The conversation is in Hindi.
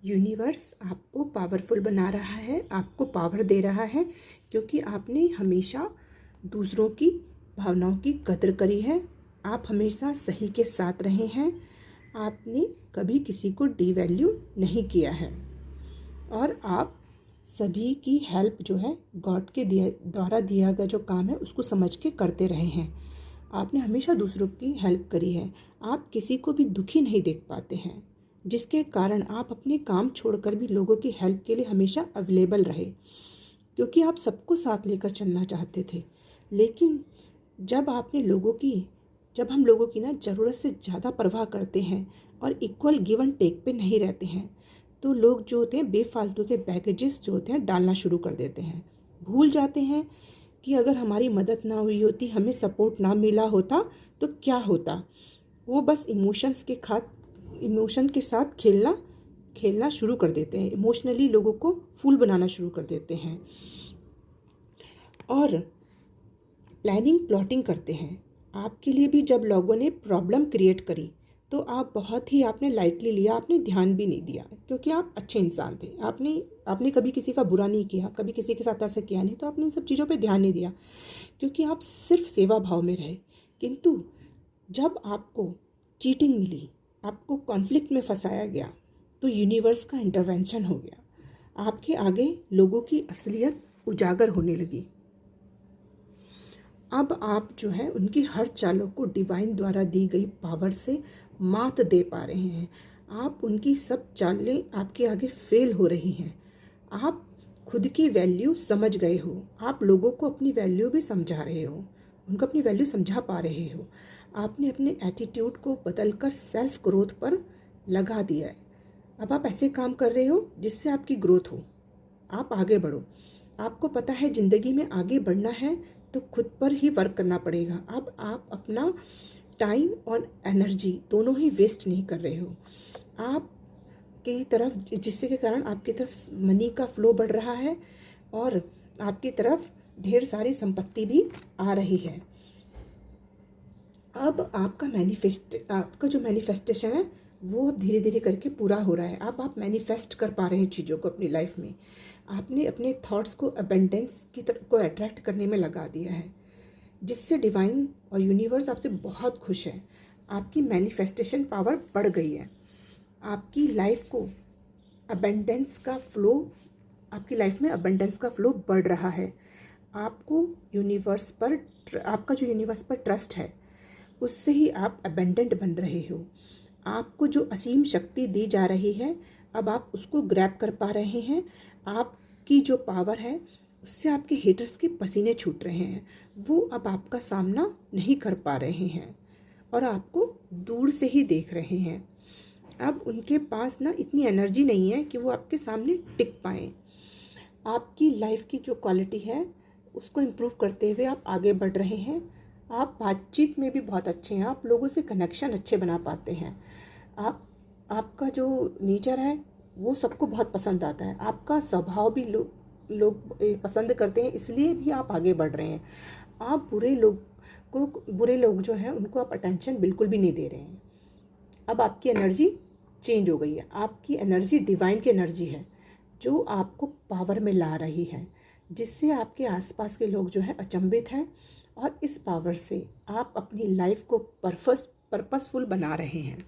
यूनिवर्स आपको पावरफुल बना रहा है, आपको पावर दे रहा है, क्योंकि आपने हमेशा दूसरों की भावनाओं की कदर करी है। आप हमेशा सही के साथ रहे हैं। आपने कभी किसी को डीवैल्यू नहीं किया है और आप सभी की हेल्प जो है गॉड के द्वारा दिया गया जो काम है उसको समझ के करते रहे हैं। आपने हमेशा दूसरों की हेल्प करी है। आप किसी को भी दुखी नहीं देख पाते हैं, जिसके कारण आप अपने काम छोड़कर भी लोगों की हेल्प के लिए हमेशा अवेलेबल रहे, क्योंकि आप सबको साथ लेकर चलना चाहते थे। लेकिन जब हम लोगों की ना ज़रूरत से ज़्यादा परवाह करते हैं और इक्वल गिव एंड टेक पे नहीं रहते हैं, तो लोग जो होते हैं बेफालतू के बैगेजेस जो होते हैं डालना शुरू कर देते हैं। भूल जाते हैं कि अगर हमारी मदद ना हुई होती, हमें सपोर्ट ना मिला होता तो क्या होता। वो बस इमोशन के साथ खेलना शुरू कर देते हैं, इमोशनली लोगों को फूल बनाना शुरू कर देते हैं और प्लॉटिंग करते हैं। आपके लिए भी जब लोगों ने प्रॉब्लम क्रिएट करी तो आपने लाइटली लिया, आपने ध्यान भी नहीं दिया, क्योंकि आप अच्छे इंसान थे। आपने कभी किसी का बुरा नहीं किया, कभी किसी के साथ ऐसा किया नहीं, तो आपने इन सब चीज़ों पे ध्यान नहीं दिया, क्योंकि आप सिर्फ सेवा भाव में रहे। किंतु जब आपको चीटिंग मिली, आपको कॉन्फ्लिक्ट में फंसाया गया, तो यूनिवर्स का इंटरवेंशन हो गया। आपके आगे लोगों की असलियत उजागर होने लगी। अब आप जो है उनकी हर चालों को डिवाइन द्वारा दी गई पावर से मात दे पा रहे हैं। आप उनकी सब चालें आपके आगे फेल हो रही हैं। आप खुद की वैल्यू समझ गए हो। आप लोगों को अपनी वैल्यू भी समझा रहे हो, उनको अपनी वैल्यू समझा पा रहे हो। आपने अपने एटीट्यूड को बदलकर सेल्फ ग्रोथ पर लगा दिया है। अब आप ऐसे काम कर रहे हो जिससे आपकी ग्रोथ हो, आप आगे बढ़ो। आपको पता है ज़िंदगी में आगे बढ़ना है तो खुद पर ही वर्क करना पड़ेगा। अब आप अपना टाइम और एनर्जी दोनों ही वेस्ट नहीं कर रहे हो आप की तरफ, जिससे के कारण आपकी तरफ मनी का फ्लो बढ़ रहा है और आपकी तरफ ढेर सारी संपत्ति भी आ रही है। अब आपका जो मैनिफेस्टेशन है वो अब धीरे धीरे करके पूरा हो रहा है। अब आप मैनिफेस्ट कर पा रहे हैं चीज़ों को अपनी लाइफ में। आपने अपने थॉट्स को अबेंडेंस की तरफ को अट्रैक्ट करने में लगा दिया है, जिससे डिवाइन और यूनिवर्स आपसे बहुत खुश है। आपकी मैनिफेस्टेशन पावर बढ़ गई है। आपकी लाइफ में अबेंडेंस का फ्लो बढ़ रहा है। आपका जो यूनिवर्स पर ट्रस्ट है उससे ही आप अबेंडेंट बन रहे हो। आपको जो असीम शक्ति दी जा रही है अब आप उसको ग्रैब कर पा रहे हैं। आपकी जो पावर है उससे आपके हेटर्स के पसीने छूट रहे हैं। वो अब आपका सामना नहीं कर पा रहे हैं और आपको दूर से ही देख रहे हैं। अब उनके पास ना इतनी एनर्जी नहीं है कि वो आपके सामने टिक पाएँ। आपकी लाइफ की जो क्वालिटी है उसको इम्प्रूव करते हुए आप आगे बढ़ रहे हैं। आप बातचीत में भी बहुत अच्छे हैं, आप लोगों से कनेक्शन अच्छे बना पाते हैं। आपका जो नेचर है वो सबको बहुत पसंद आता है। आपका स्वभाव भी लोग पसंद करते हैं, इसलिए भी आप आगे बढ़ रहे हैं। आप बुरे लोग जो हैं उनको आप अटेंशन बिल्कुल भी नहीं दे रहे हैं। अब आपकी एनर्जी चेंज हो गई है। आपकी एनर्जी डिवाइन की एनर्जी है जो आपको पावर में ला रही है, जिससे आपके आसपास के लोग जो हैं अचंभित हैं और इस पावर से आप अपनी लाइफ को पर्पसफुल बना रहे हैं।